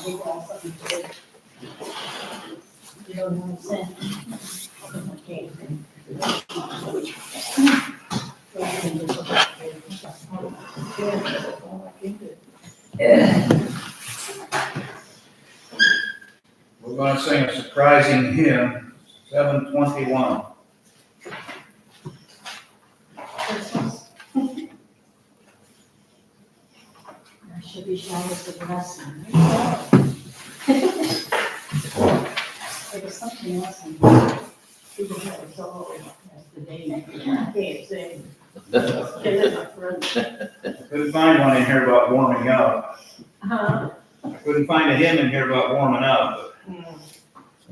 You don't understand. Okay. We're going to sing a surprising hymn, 721. There should be showers of blessing. There was something else in there. People have it all as the day next. I can't say. I couldn't find one in here about warming up. Uh-huh. I couldn't find a hymn in here about warming up, but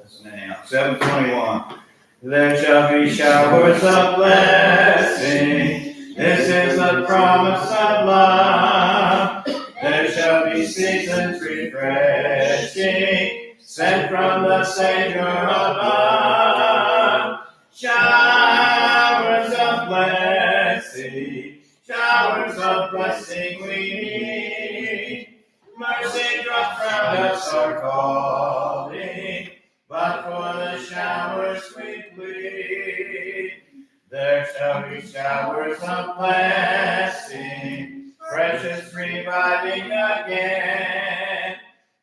listen anyhow. 721. There shall be showers of blessing. This is the promise of love. There shall be seasons refreshing, sent from the Savior above. Showers of blessing, showers of blessing we need. Mercy drops round us are falling, but for the showers we plead. There shall be showers of blessing, precious reviving again.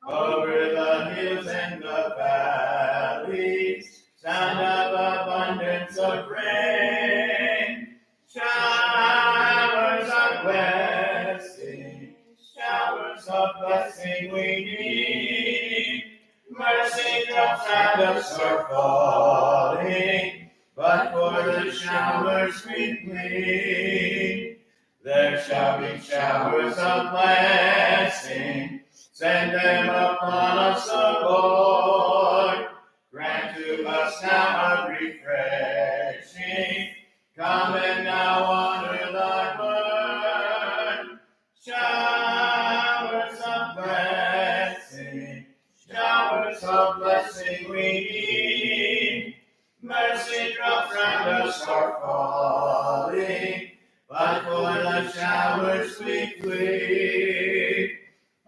Over the hills and the valleys, sound of abundance of rain. Showers of blessing, showers of blessing we need. Mercy drops round us are falling, but for the showers we plead. There shall be showers of blessing, send them upon us, O Lord. Grant to us now a refreshing, come and now honor thy word. Showers of blessing, showers of blessing we need. Mercy drops round us are falling, but for the showers we plead.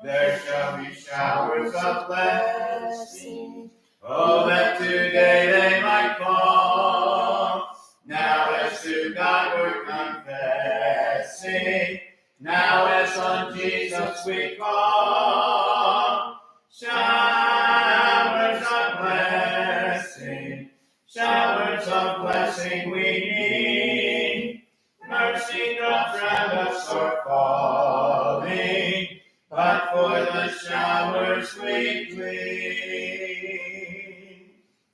There shall be showers of blessing, oh, that today they might fall. Now as to God we're confessing, now as on Jesus we call. Showers of blessing, showers of blessing we need. Mercy drops round us are falling, but for the showers we plead.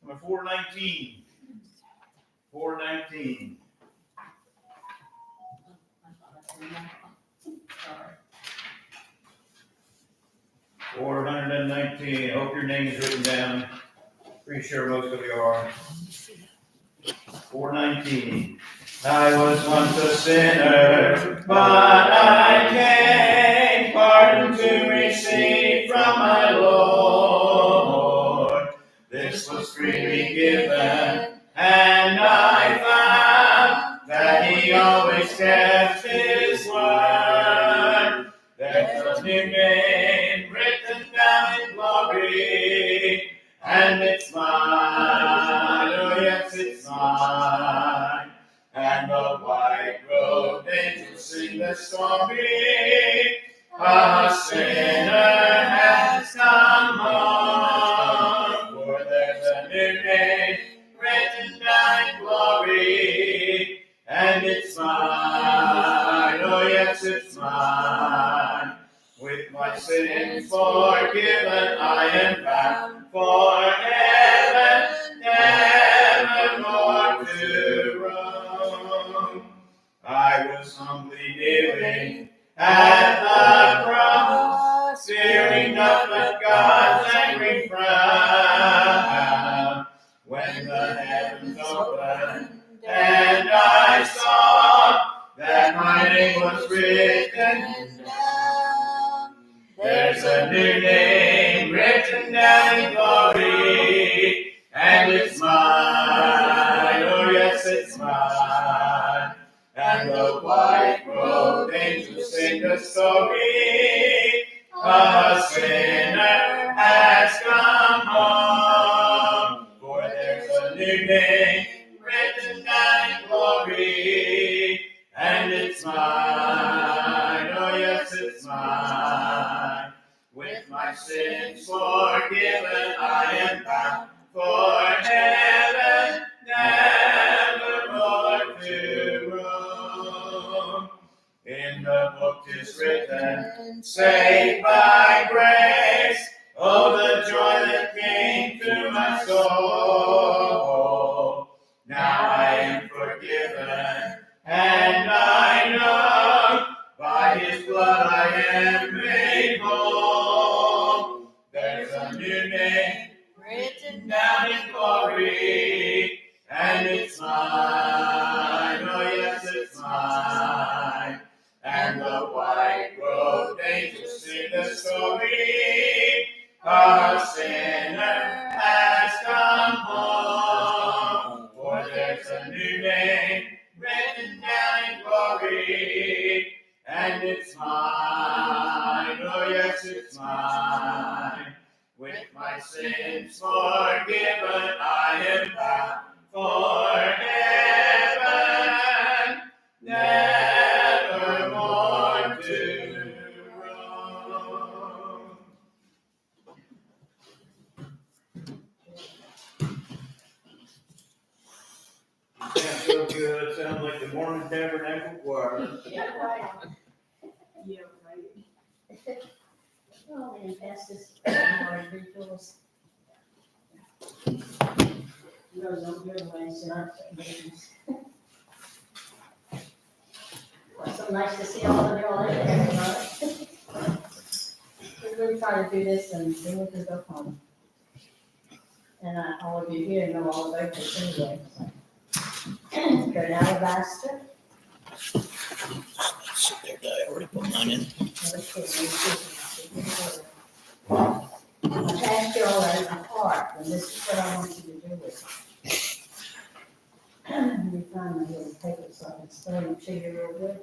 Number 419. 419. Sorry. 419. I hope your name is written down. Pretty sure most of you are. 419. I was once a sinner, but I came pardon to receive from my Lord. This was freely given, and I found that He always kept His word. There's a new name written down in glory, and it's mine, oh yes, it's mine. And the white-robed angels sing the story, a sinner has come home. For there's a new name written down in glory, and it's mine, oh yes, it's mine. With my sins forgiven, I am bound for heaven, nevermore to roam. I was humbly kneeling at the cross, fearing nothing but God's angry frown. When the heavens opened, and I saw that my name was written down. There's a new name written down in glory, and it's mine, oh yes, it's mine. And the white-robed angels sing the story, a sinner forgiven, I am bound for heaven, nevermore to roam. In the book 'tis written, saved by grace. Oh, the joy that came to my soul. Now I am forgiven, and I know by His blood I am made whole. There's a new name written down in glory, and it's mine. Oh, yes, it's mine. And the white-robed angels sing the story. A sinner has come home. For there's a new name written down in glory, and it's mine. Oh, yes, it's mine. With my sins forgiven, I am bound for heaven, nevermore to roam. Sounds so good. Sounds like the Mormon Tabernacle Choir. Yeah, right. Yeah, right. Oh, man, pass this. Refills. Those don't give away, so not babies. Well, so nice to see all of you all in there, right? We're really trying to do this and then we can go home. And all of you here know all about this anyway. So. Go to Alabaster. Sit there, I already put mine in. I passed you all that in my heart, and this is what I want you to do with it. Let me find my little paper so I can explain it to you real good.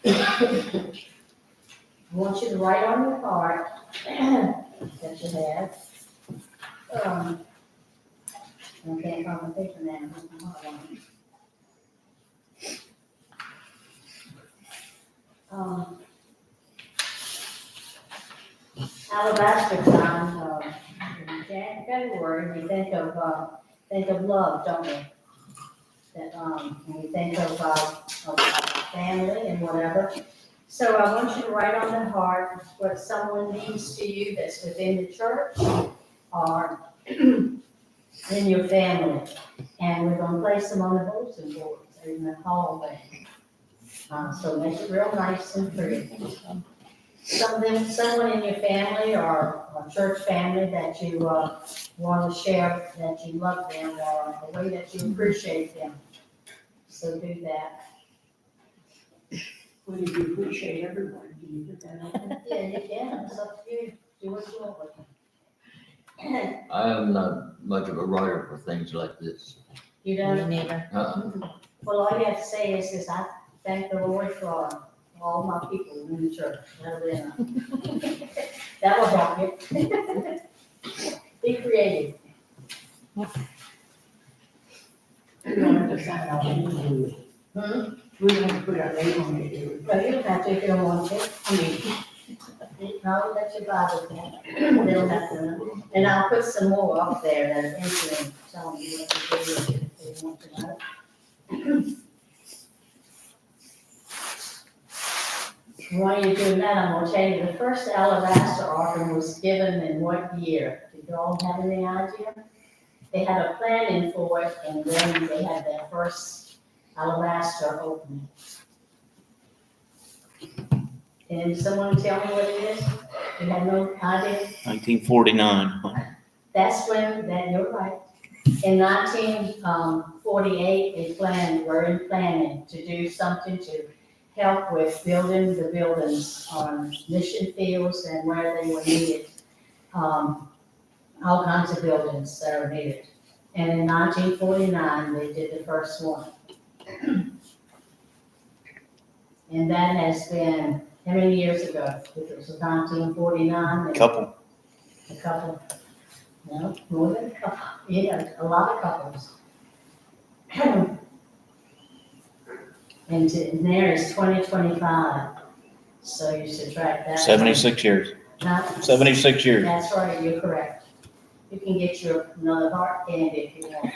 I want you to write on your card that you have. I can't find my paper now. Alabaster time, in February, we think of love, don't we? That, when we think of family and whatever. So I want you to write on the heart what someone means to you that's within the church or in your family. And we're gonna place them on the bulletin boards in the hallway. So make it real nice and pretty. Someone in your family or a church family that you want to share that you love them or the way that you appreciate them. So do that. Well, you appreciate everyone, do you put that on? Yeah, you can, it's up to you, do what you want with them. I am not much of a writer for things like this. You don't, neither. well, all you have to say is I thank the Lord for all my people in the church. That'll be enough. That will help you. Be creative. We don't have to sign off on it. We don't have to put our name on it, do Well, you don't have to if you don't want to. we? I mean, No, that's your Bible thing. They don't have to. And I'll put some more up there that are interesting, telling you what to do if they want to know. While you're doing that, I'm gonna tell you, the first alabaster offering was given in what year? Do you all have any idea? They had a planning for it, and then they had their first alabaster opening. Can someone tell me what it is? You have no idea? 1949. That's when, you're right. In 1948, they were in planning to do something to help with building the buildings on mission fields and where they were needed. All kinds of buildings that are needed. And in 1949, they did the first one. And that has been, how many years ago? It was 1949. Couple. A couple. No, more than a couple. Yeah, a lot of couples. And there is 2025. So you subtract that. 76 years. Huh? 76 years. That's right, you're correct. You can get your another heart candy if you want.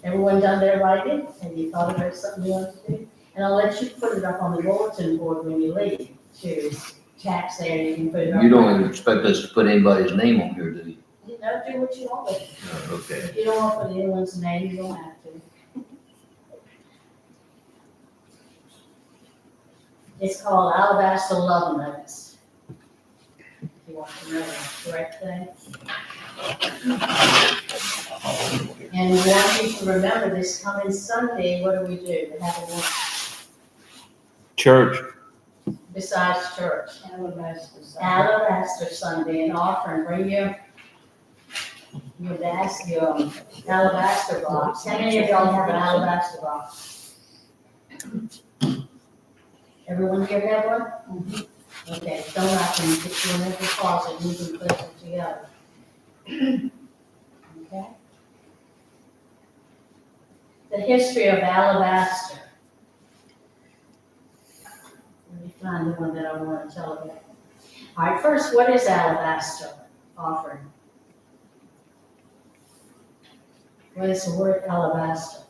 Everyone done their writing? Have you thought about something you want to do? And I'll let you put it up on the bulletin board when you leave, to tax there, you can put it up. You don't expect us to put anybody's name on here, do you? You know, do what you want with it. No, okay. If you don't want to put anyone's name, you don't have to. It's called Alabaster Love Notes. If you want to know the correct thing. And we want you to remember this coming Sunday, what do? We have a Church. besides church. Alabaster Sunday. Alabaster Sunday, an offering, bring your alabaster box. How many of y'all have an alabaster box? Everyone here have one? Okay, don't wrap them, get you in every closet, and you can put them together. Okay? The history of alabaster. Let me find the one that I want to tell you. All right, first, what is alabaster offering? What is the word alabaster?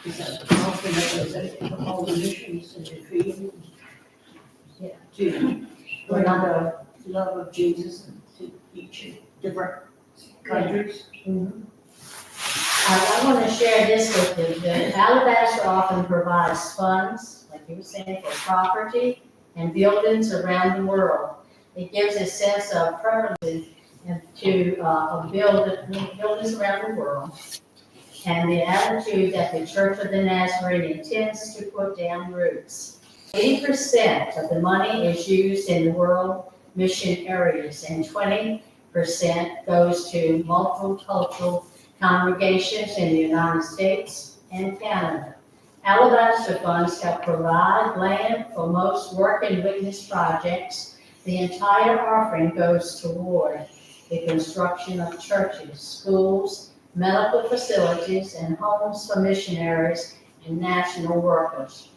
Is that the offering that goes out to all the missions and the field? Yeah. To bring the love of Jesus to each different countries. I want to share this with you. The alabaster often provides funds, like you were saying, for property and buildings around the world. It gives a sense of permanence to buildings around the world. And the attitude that the Church of the Nazarene intends to put down roots. 80% of the money is used in the world mission areas, and 20% goes to multicultural congregations in the United States and Canada. Alabaster funds help provide land for most work and witness projects. The entire offering goes toward the construction of churches, schools, medical facilities, and homes for missionaries and national workers.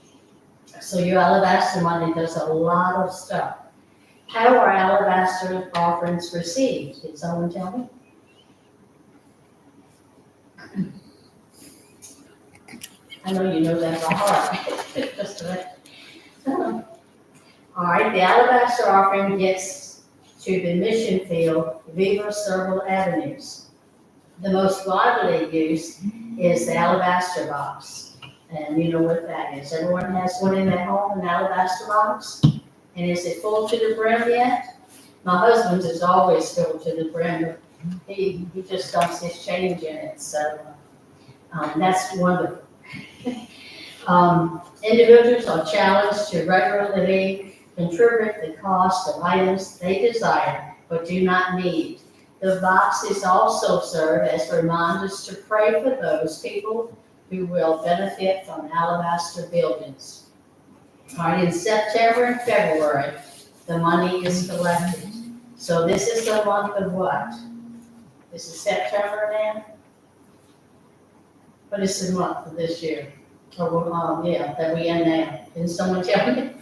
So your alabaster money does a lot of stuff. How are alabaster offerings received? Did someone tell me? I know you know that by heart. Just a minute. All right, the alabaster offering gets to the mission field via several avenues. The most widely used is the alabaster box. And you know what that is. Everyone has one in their home, an alabaster box? And is it full to the brim yet? My husband's is always filled to the brim. He just dumps his change in it, so that's wonderful. Individuals are challenged to regularly contribute the cost of items they desire but do not need. The boxes also serve as reminders to pray for those people who will benefit from alabaster buildings. All right, in September and February, the money is collected. So this is the month of what? This is September now? What is the month of this year? Oh, yeah, that we in now. Can someone tell me?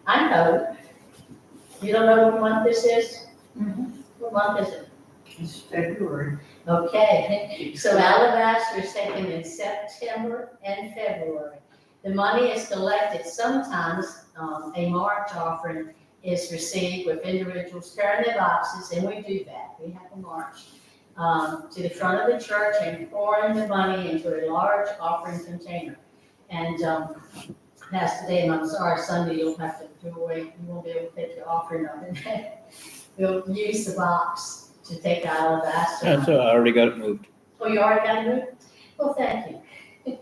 I know. You don't know what month this is? What month is it? It's February. Okay, so alabaster is taken in September and February. The money is collected. Sometimes a March offering is received with individuals carrying their boxes, and we do that. We have a march to the front of the church and pouring the money into a large offering container. And Pastor Dave, I'm sorry, Sunday you'll have to do away. You won't be able to take your offering up in there. We'll use the box to take the alabaster. That's, I already got it moved. Oh, you already got it moved? Well, thank you.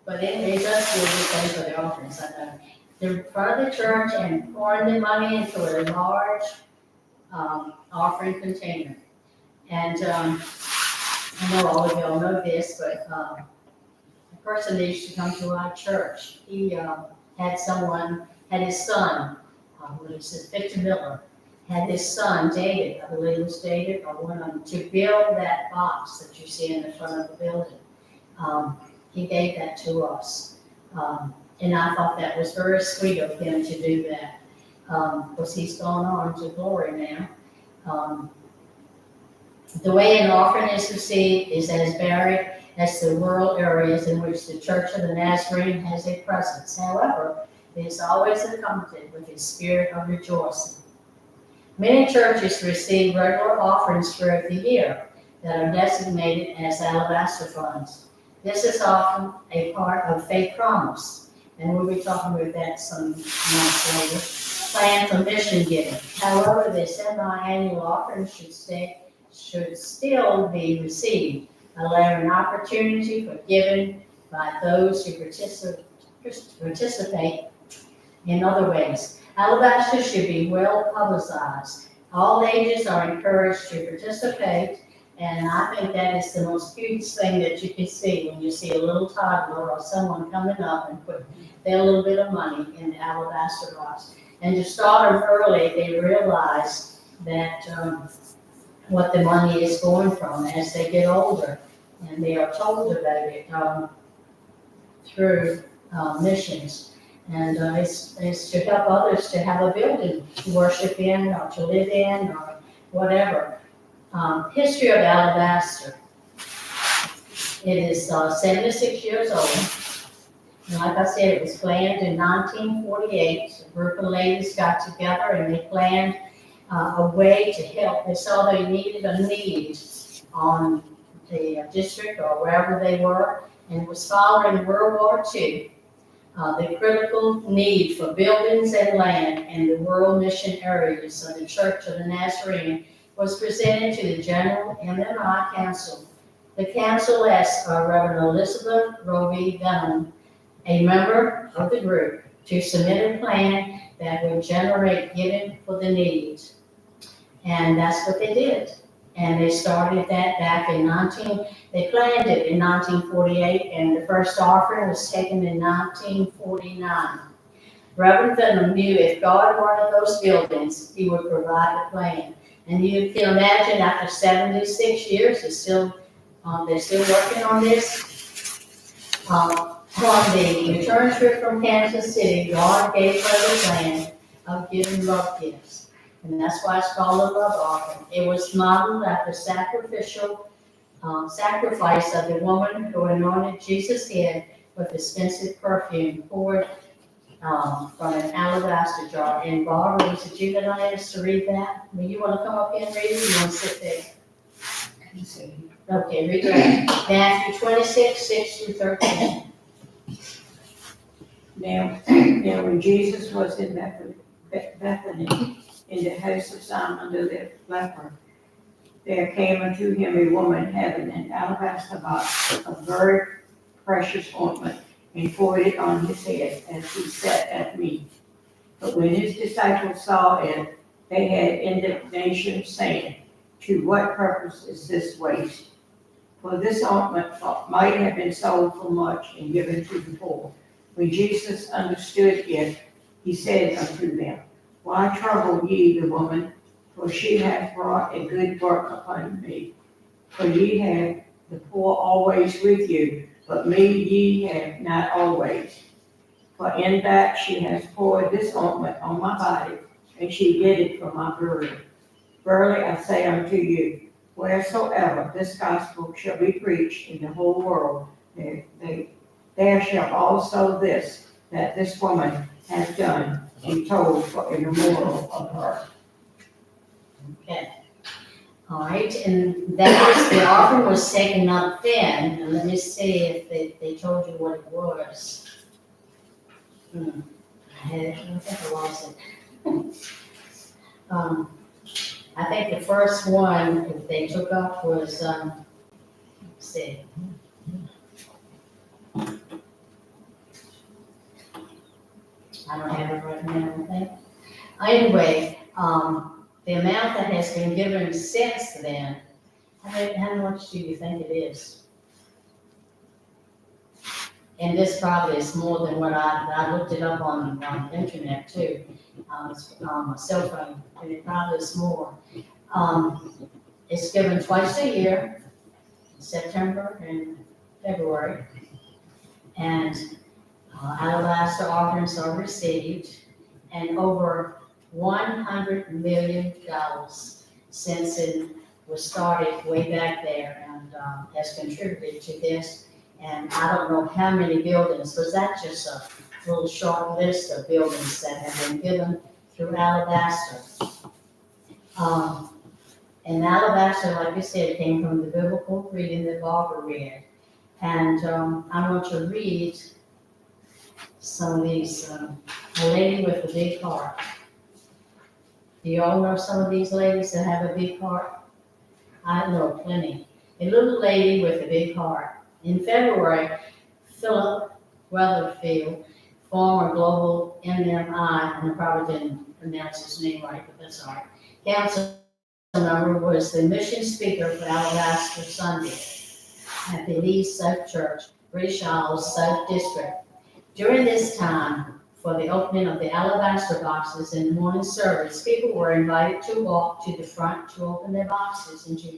But it does do a good thing for the offerings, I know. The front of the church and pouring the money into a large offering container. And I know all of y'all know this, but a person that used to come to our church, he had his son, what is it, Victor Miller, had his son David, I believe it was David, or one of them, to build that box that you see in the front of the building. He gave that to us. And I thought that was very sweet of him to do that, because he's gone on to glory now. The way an offering is received is as varied as the rural areas in which the Church of the Nazarene has a presence. However, it is always accompanied with a spirit of rejoicing. Many churches receive regular offerings throughout the year that are designated as alabaster funds. This is often a part of faith promise, and we'll be talking about that some months later. Plan for mission giving. However, the semi-annual offering should still be received, allowing an opportunity for giving by those who participate in other ways. Alabaster should be well publicized. All ages are encouraged to participate, and I think that is the most cutest thing that you can see when you see a little toddler or someone coming up and put their little bit of money in the alabaster box. And to start them early, they realize that what the money is going from as they get older, and they are told about it through missions. And it's to help others to have a building to worship in or to live in or whatever. History of alabaster. It is 76 years old. And like I said, it was planned in 1948. A group of ladies got together and they planned a way to help. They saw they needed a need on the district or wherever they were, and it was following World War II. The critical need for buildings and land in the rural mission areas of the Church of the Nazarene was presented to the General MMI Council. The council asked Reverend Elizabeth Roby Venom, a member of the group, to submit a plan that would generate giving for the needs. And that's what they did. And they started that back they planned it in 1948, and the first offering was taken in 1949. Reverend Venom knew if God wanted those buildings, he would provide a plan. And you can imagine after 76 years, they're still working on this. On the return trip from Kansas City, God gave her the plan of giving love gifts. And that's why it's called a love offering. It was modeled after sacrificial sacrifice of the woman who anointed Jesus' head with expensive perfume poured from an alabaster jar. And Barbara, did you get us to read that? Do you want to come up here and read it, or you want to sit there? Okay, read that. Matthew 26, 6 through 13. Now when Jesus was in Bethany, in the house of Simon the leper, there came unto him a woman having an alabaster box of very precious ointment, and poured it on his head as he sat at meat. But when his disciples saw it, they had indignation, saying, to what purpose is this waste? For this ointment might have been sold for much and given to the poor. When Jesus understood it, he said unto them, why trouble ye the woman? For she hath wrought a good work upon me. For ye have the poor always with you, but me ye have not always. For in that she has poured this ointment on my body, and she did it for my burial. Verily I say unto you, wheresoever this gospel shall be preached in the whole world, there shall also this, that this woman hath done, be told for a memorial of her. Okay. All right, and that was, the offering was taken up then, and let me see if they told you what it was. I think I lost it. I think the first one that they took up was, let's see. I don't have it right now, I think. Anyway, the amount that has been given since then, how much do you think it is? And this probably is more than what I looked it up on the internet too. a cell phone, and it probably is more. It's given twice a year, September and February. And alabaster offerings are received, and over $100 million since it was started way back there, and has contributed to this. And I don't know how many buildings, was that just a little short list of buildings that have been given through Alabaster? And Alabaster, like I said, came from the biblical reading that Barbara read. And I want to read some of these, a lady with a big heart. Do you all know some of these ladies that have a big heart? I know plenty. A little lady with a big heart. In February, Philip Weatherfield, former global MMI, and I probably didn't pronounce his name right, but that's all right, council member, was the mission speaker for Alabaster Sunday at the Lee's South Church, British Isles South District. During this time, for the opening of the alabaster boxes in the morning service, people were invited to walk to the front to open their boxes into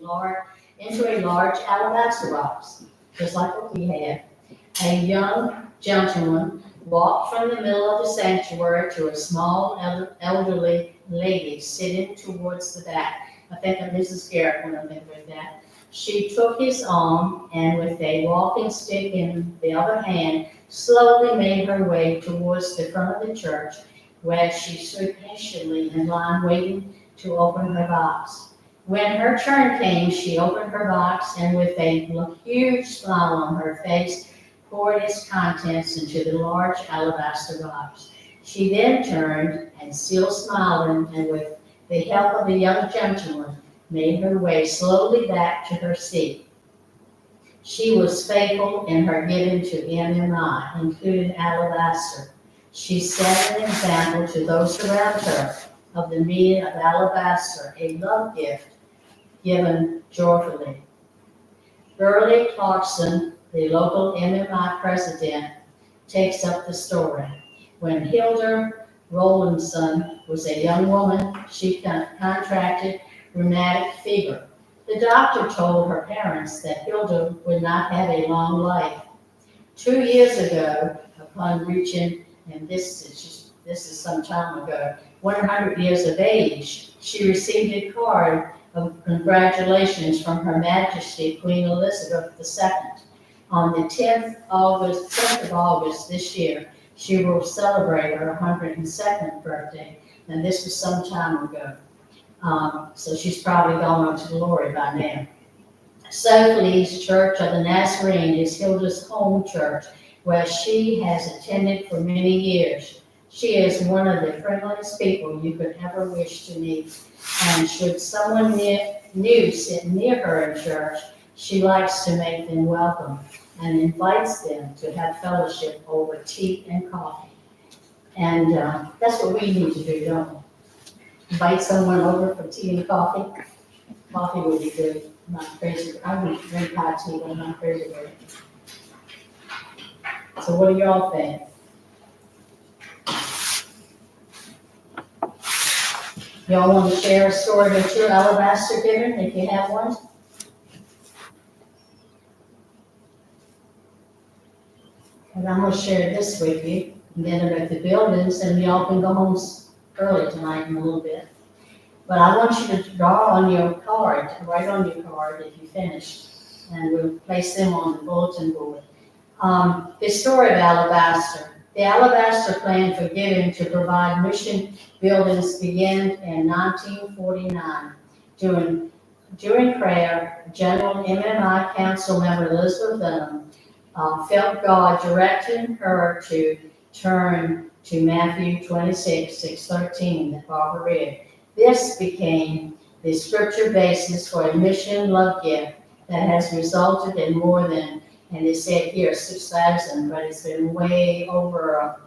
a large alabaster box, just like what we had. A young gentleman walked from the middle of the sanctuary to a small elderly lady sitting towards the back. I think that Mrs. Garrett went over with that. She took his arm and with a walking stick in the other hand, slowly made her way towards the front of the church, where she stood patiently in line waiting to open her box. When her turn came, she opened her box and with a huge smile on her face, poured its contents into the large alabaster box. She then turned and still smiling and with the help of the young gentleman, made her way slowly back to her seat. She was faithful in her giving to MMI, including alabaster. She set an example to those around her of the meaning of alabaster, a love gift given joyfully. Burley Clarkson, the local MMI president, takes up the story. When Hilda Rowlandson was a young woman, she contracted rheumatic fever. The doctor told her parents that Hilda would not have a long life. 2 years ago, upon reaching, and this is some time ago, 100 years of age, she received a card of congratulations from Her Majesty Queen Elizabeth II. On the 10th of August this year, she will celebrate her 102nd birthday, and this was some time ago. So she's probably gone on to glory by now. South Lee's Church of the Nazarene is Hilda's home church, where she has attended for many years. She is one of the friendliest people you could ever wish to meet, and should someone new sit near her in church, she likes to make them welcome and invites them to have fellowship over tea and coffee. And that's what we need to do, don't we? Invite someone over for tea and coffee. Coffee would be good. I'm not crazy. I would drink hot tea, but I'm not crazy about it. So what do y'all think? Y'all want to share a story about your alabaster giving, if you have one? And I'm gonna share this with you, and then about the buildings, and y'all can go home early tonight in a little bit. But I want you to draw on your card, write on your card if you finish, and we'll place them on the bulletin board. The story of Alabaster. The Alabaster plan for giving to provide mission buildings began in 1949. During prayer, General MMI Council member Elizabeth Dunham felt God directing her to turn to Matthew 26:6-13 that Barbara read. This became the scripture basis for a mission love gift that has resulted in more than, and it said here 6,000, but it's been way over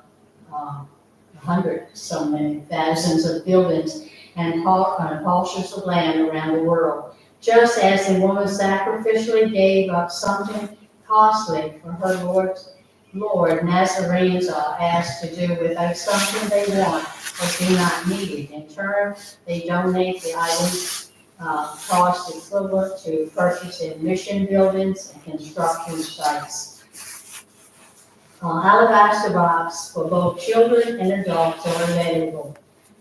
100 so many thousands of buildings and parcels of land around the world. Just as the woman sacrificially gave up something costly for her Lord's Lord, Nazarenes are asked to do without something they want or do not need it. In turn, they donate the items cost equivalent to purchasing mission buildings and construction sites. Alabaster box for both children and adults are available.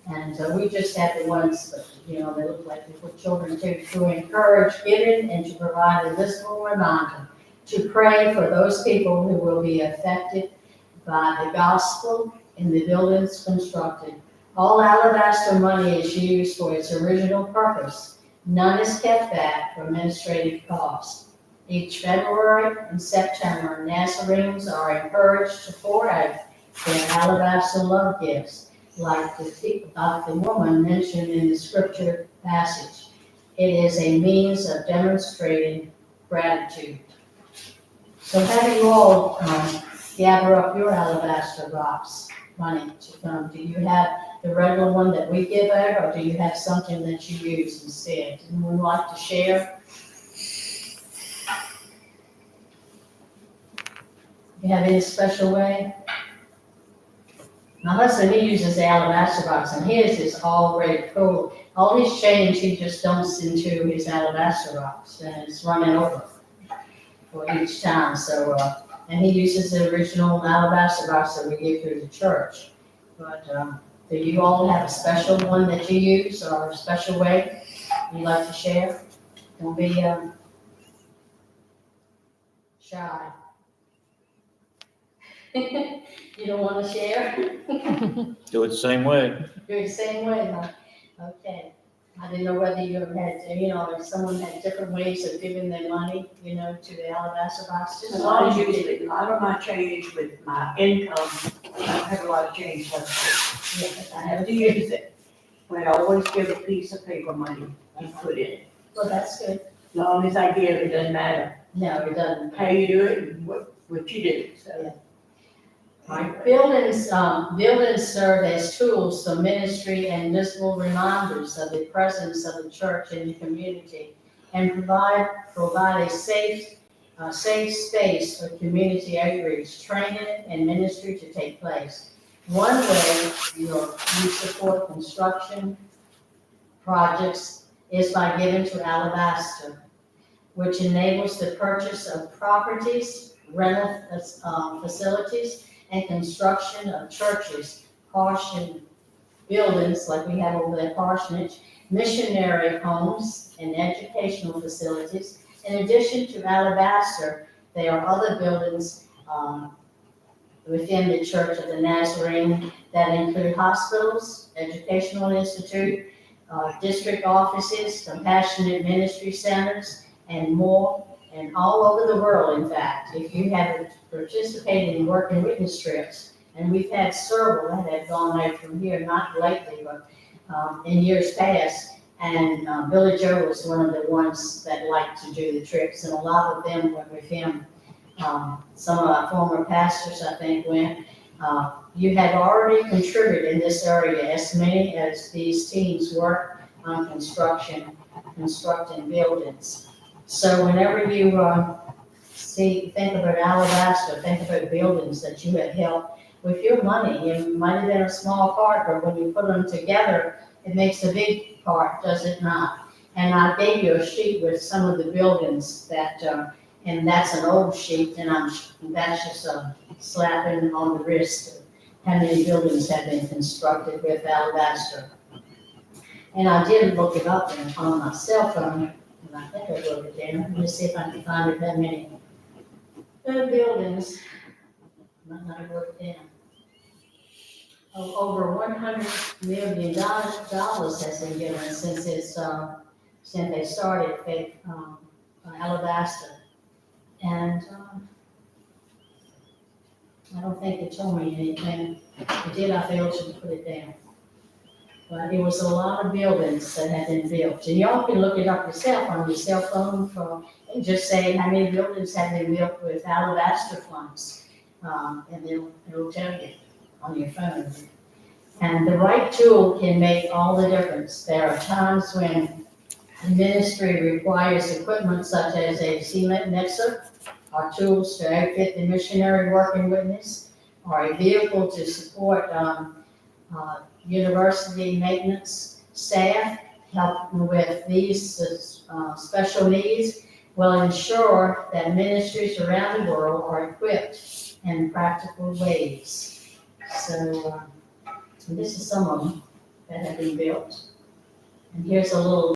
And we just have the ones, that, you know, they look like for children to encourage giving and to provide a visible reminder to pray for those people who will be affected by the gospel in the buildings constructed. All alabaster money is used for its original purpose. None is kept back for administrative costs. Each February and September, Nazarenes are encouraged to pour out their alabaster love gifts, like the woman mentioned in the scripture passage. It is a means of demonstrating gratitude. So have you all gather up your alabaster box money to come? Do you have the regular one that we give out, or do you have something that you use instead? Anyone like to share? You have any special way? My husband, he uses the alabaster box, and his is already full. All his change, he just dumps into his alabaster box, and it's running over for each time. So, and he uses the original alabaster box that we give through the church. But do you all have a special one that you use, or a special way you'd like to share? Don't be shy. You don't want to share? Do it the same way. Do it the same way, huh? Okay. I didn't know whether you ever had, you know, if someone had different ways of giving their money, you know, to the alabaster box. Just as long as you did. Usually, a lot of my change with my income, I have a lot of change left. Yes, I have to use it, but I always give a piece of paper money and put in it. Well, that's good. As long as I give, it doesn't matter No, it doesn't. how you do it and what you do, so. Buildings serve as tools for ministry and visible reminders of the presence of the church in the community, and provide a safe space for community outreach, training, and ministry to take place. One way you support construction projects is by giving to Alabaster, which enables the purchase of properties, rental facilities, and construction of churches, parsonage buildings like we have over there, parsonage, missionary homes, and educational facilities. In addition to Alabaster, there are other buildings within the Church of the Nazarene that include hospitals, educational institute, district offices, compassionate ministry centers, and more. And all over the world, in fact, if you have participated in work and witness trips, and we've had several that have gone out from here, not lately, but in years past, and Billy Joe was one of the ones that liked to do the trips, and a lot of them went with him. Some of our former pastors, I think, went. You have already contributed in this area as many as these teams work on constructing buildings. So whenever you think about Alabaster, think about buildings that you have helped with your money. It might have been a small part, but when you put them together, it makes a big part, does it not? And I gave you a sheet with some of the buildings that, and that's an old sheet, and that's just a slapping on the wrist of how many buildings have been constructed with Alabaster. And I did look it up on my cell phone. I think I wrote it down. Let me see if I can find it that many buildings. Might not have wrote it down. Over $100 million has been given since they started Alabaster. And I don't think it told me anything. It did, I failed to put it down. But it was a lot of buildings that had been built. And y'all can look it up yourself on your cell phone and just say how many buildings have been built with Alabaster funds. And it'll tell you on your phone. And the right tool can make all the difference. There are times when the ministry requires equipment such as a cement mixer, or tools to outfit the missionary working witness, or a vehicle to support, university maintenance staff, help with these, special needs, will ensure that ministries around the world are equipped in practical ways. So, this is some of them that have been built. And here's a little